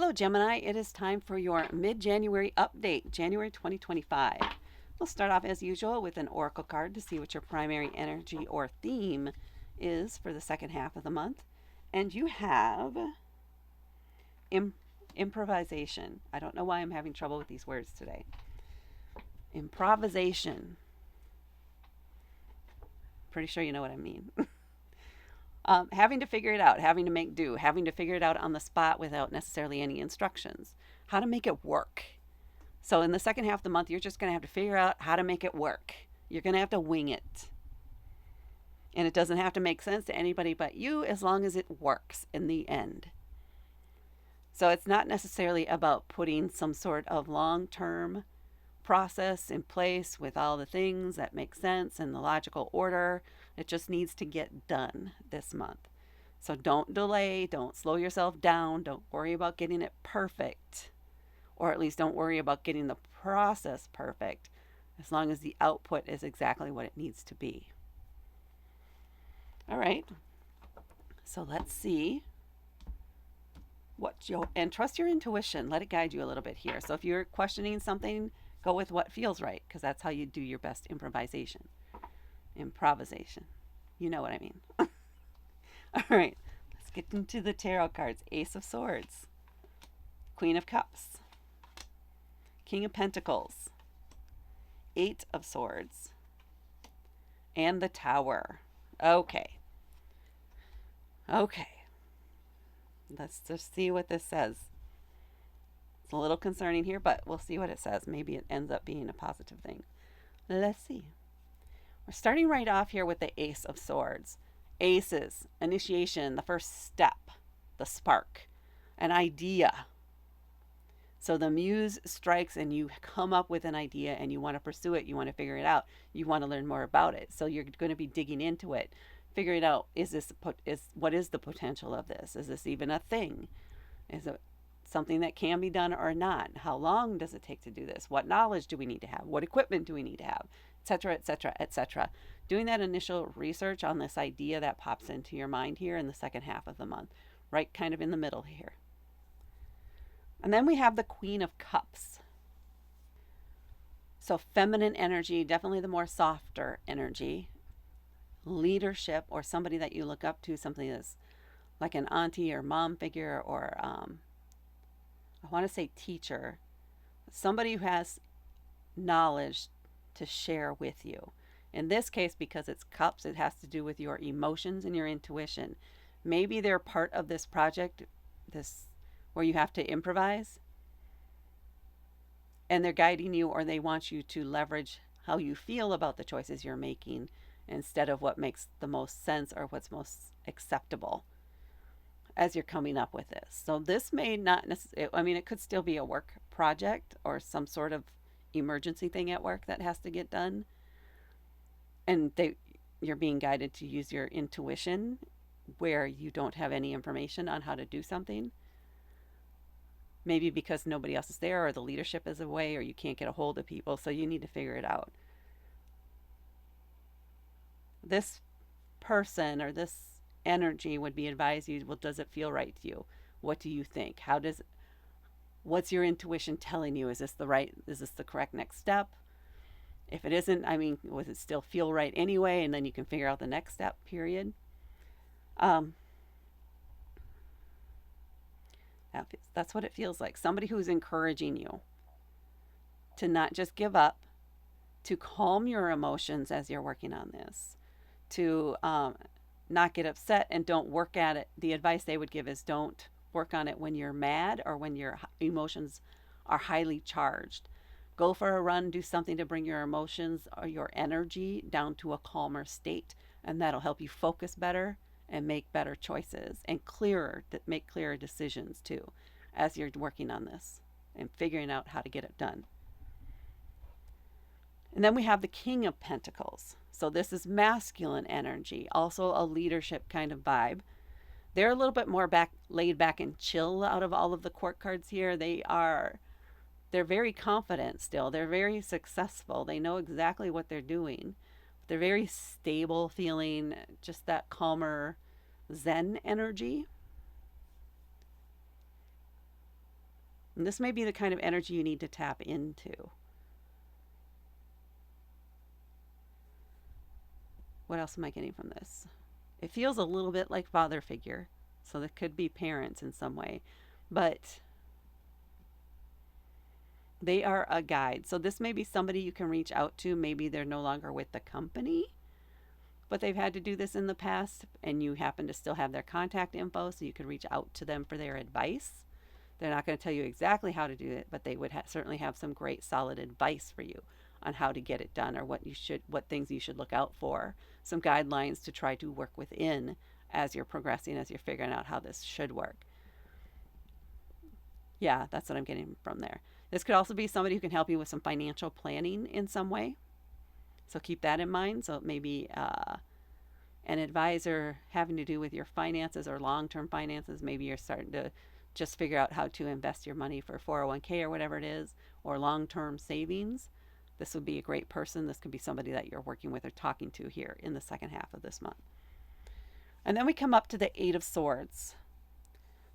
Hello, Gemini. It is time for your mid-January update, January 2025. We'll start off as usual with an oracle card to see what your primary energy or theme is for the second half of the month. And you have improvisation. I don't know why I'm having trouble with these words today. Improvisation. Pretty sure you know what I mean. Having to figure it out, having to make do, having to figure it out on the spot without necessarily any instructions, how to make it work. So in the second half of the month, you're just going to have to figure out how to make it work. You're going to have to wing it. And it doesn't have to make sense to anybody but you as long as it works in the end. So it's not necessarily about putting some sort of long-term process in place with all the things that make sense in the logical order. It just needs to get done this month. So don't delay, don't slow yourself down, don't worry about getting it perfect, or at least don't worry about getting the process perfect, as long as the output is exactly what it needs to be. All right, so let's see and trust your intuition. Let it guide you a little bit here. So if you're questioning something, go with what feels right, because that's how you do your best improvisation. You know what I mean. All right, let's get into the tarot cards. Ace of Swords, Queen of Cups, King of Pentacles, Eight of Swords, and the Tower. Okay. Let's just see what this says. It's a little concerning here, but we'll see what it says. Maybe it ends up being a positive thing. Let's see. We're starting right off here with the Ace of Swords. Aces, initiation, the first step, the spark, an idea. So the muse strikes and you come up with an idea and you want to pursue it, you want to figure it out, you want to learn more about it. So you're going to be digging into it, figuring out, what is the potential of this? Is this even a thing? Is it something that can be done or not? How long does it take to do this? What knowledge do we need to have? What equipment do we need to have? Etc., etc., etc. Doing that initial research on this idea that pops into your mind here in the second half of the month, right kind of in the middle here. And then we have the Queen of Cups. So feminine energy, definitely the more softer energy. Leadership, or somebody that you look up to, something that's like an auntie or mom figure, or I want to say teacher, somebody who has knowledge to share with you. In this case, because it's cups, it has to do with your emotions and your intuition. Maybe they're part of this project, where you have to improvise, and they're guiding you, or they want you to leverage how you feel about the choices you're making instead of what makes the most sense or what's most acceptable as you're coming up with this. So this may not necessarily, it could still be a work project or some sort of emergency thing at work that has to get done. And you're being guided to use your intuition where you don't have any information on how to do something. Maybe because nobody else is there, or the leadership is away, or you can't get a hold of people, so you need to figure it out. This person or this energy would be advised you, well, does it feel right to you? What do you think? What's your intuition telling you? Is this the correct next step? If it isn't, would it still feel right anyway? And then you can figure out the next step, period. That's what it feels like. Somebody who's encouraging you to not just give up, to calm your emotions as you're working on this, to not get upset and don't work at it. The advice they would give is don't work on it when you're mad or when your emotions are highly charged. Go for a run, do something to bring your emotions or your energy down to a calmer state, and that'll help you focus better and make better choices and make clearer decisions too as you're working on this and figuring out how to get it done. And then we have the King of Pentacles. So this is masculine energy, also a leadership kind of vibe. They're a little bit more laid back and chill out of all of the court cards here. They're very confident still. They're very successful. They know exactly what they're doing. They're very stable feeling, just that calmer Zen energy. And this may be the kind of energy you need to tap into. What else am I getting from this? It feels a little bit like father figure. So that could be parents in some way. But they are a guide. So this may be somebody you can reach out to. Maybe they're no longer with the company, but they've had to do this in the past, and you happen to still have their contact info, so you could reach out to them for their advice. They're not going to tell you exactly how to do it, but they would certainly have some great solid advice for you on how to get it done, or what things you should look out for, some guidelines to try to work within as you're progressing, as you're figuring out how this should work. Yeah, that's what I'm getting from there. This could also be somebody who can help you with some financial planning in some way. So keep that in mind. So maybe an advisor having to do with your finances or long-term finances. Maybe you're starting to just figure out how to invest your money for 401k or whatever it is, or long-term savings. This would be a great person. This could be somebody that you're working with or talking to here in the second half of this month. And then we come up to the Eight of Swords.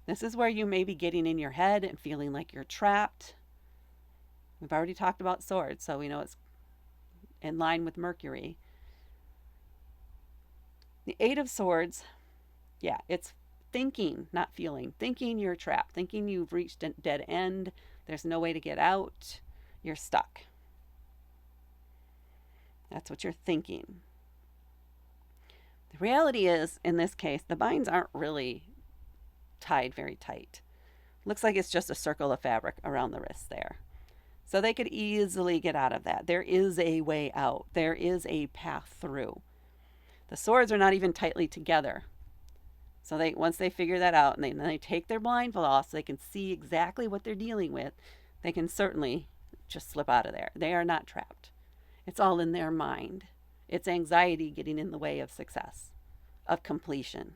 This is where you may be getting in your head and feeling like you're trapped. We've already talked about swords, so we know it's in line with Mercury. The Eight of Swords, yeah, it's thinking, not feeling. Thinking you're trapped. Thinking you've reached a dead end. There's no way to get out. You're stuck. That's what you're thinking. The reality is, in this case, the binds aren't really tied very tight. Looks like it's just a circle of fabric around the wrist there. So they could easily get out of that. There is a way out. There is a path through. The swords are not even tightly together. So once they figure that out, and they take their blindfold off so they can see exactly what they're dealing with, they can certainly just slip out of there. They are not trapped. It's all in their mind. It's anxiety getting in the way of success, of completion.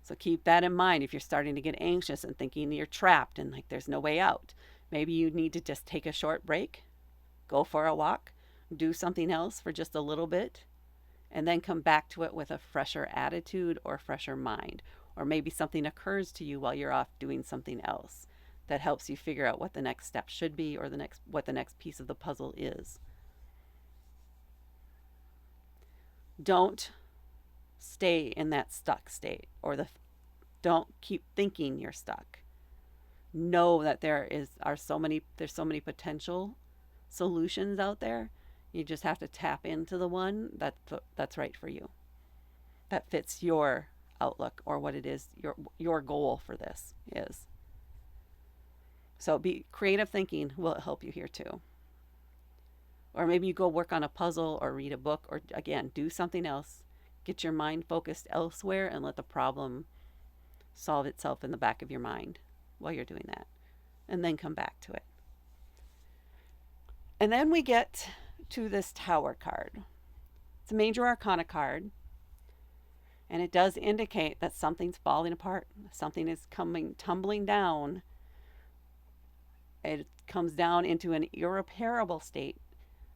So keep that in mind if you're starting to get anxious and thinking you're trapped and like there's no way out. Maybe you need to just take a short break, go for a walk, do something else for just a little bit, and then come back to it with a fresher attitude or fresher mind. Or maybe something occurs to you while you're off doing something else that helps you figure out what the next step should be, or what the next piece of the puzzle is. Don't stay in that stuck state, or don't keep thinking you're stuck. Know that there's so many potential solutions out there. You just have to tap into the one that's right for you, that fits your outlook, or what it is your goal for this is. So creative thinking will help you here too. Or maybe you go work on a puzzle or read a book, or again, do something else. Get your mind focused elsewhere and let the problem solve itself in the back of your mind while you're doing that. And then come back to it. And then we get to this Tower card. It's a major arcana card. And it does indicate that something's falling apart. Something is tumbling down. It comes down into an irreparable state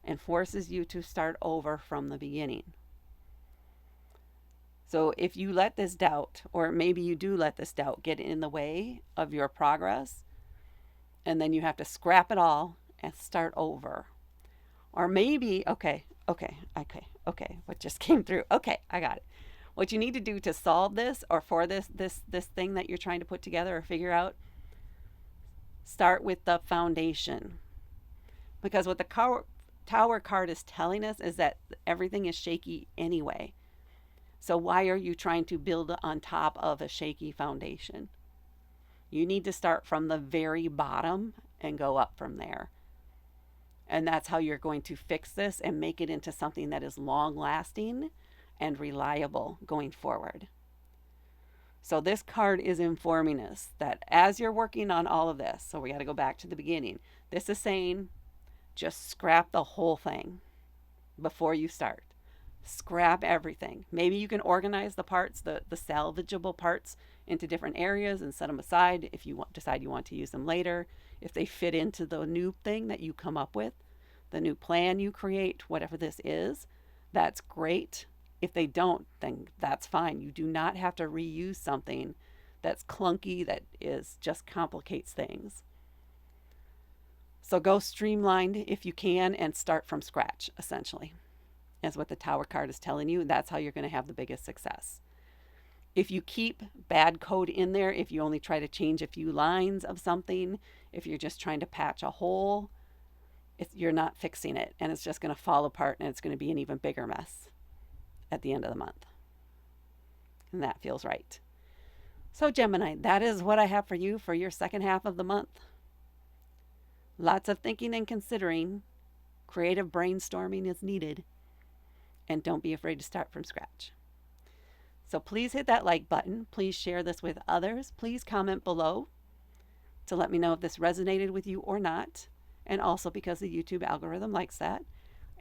and forces you to start over from the beginning. So if you let this doubt, or maybe you do let this doubt get in the way of your progress, and then you have to scrap it all and start over. Or maybe, okay, what just came through? Okay, I got it. What you need to do to solve this, or for this thing that you're trying to put together or figure out, start with the foundation. Because what the Tower card is telling us is that everything is shaky anyway. So why are you trying to build on top of a shaky foundation? You need to start from the very bottom and go up from there. And that's how you're going to fix this and make it into something that is long lasting and reliable going forward. So this card is informing us that as you're working on all of this, so we got to go back to the beginning. This is saying, just scrap the whole thing before you start. Scrap everything. Maybe you can organize the parts, the salvageable parts, into different areas and set them aside if you decide you want to use them later. If they fit into the new thing that you come up with, the new plan you create, whatever this is, that's great. If they don't, then that's fine. You do not have to reuse something that's clunky, that is just complicates things. So go streamlined if you can and start from scratch, essentially, is what the Tower card is telling you. That's how you're going to have the biggest success. If you keep bad code in there, if you only try to change a few lines of something, if you're just trying to patch a hole, you're not fixing it, and it's just going to fall apart, and it's going to be an even bigger mess at the end of the month. And that feels right. So Gemini, that is what I have for you for your second half of the month. Lots of thinking and considering. Creative brainstorming is needed. And don't be afraid to start from scratch. So please hit that like button. Please share this with others. Please comment below to let me know if this resonated with you or not. And also because the YouTube algorithm likes that.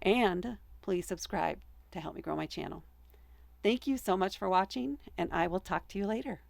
And please subscribe to help me grow my channel. Thank you so much for watching, and I will talk to you later.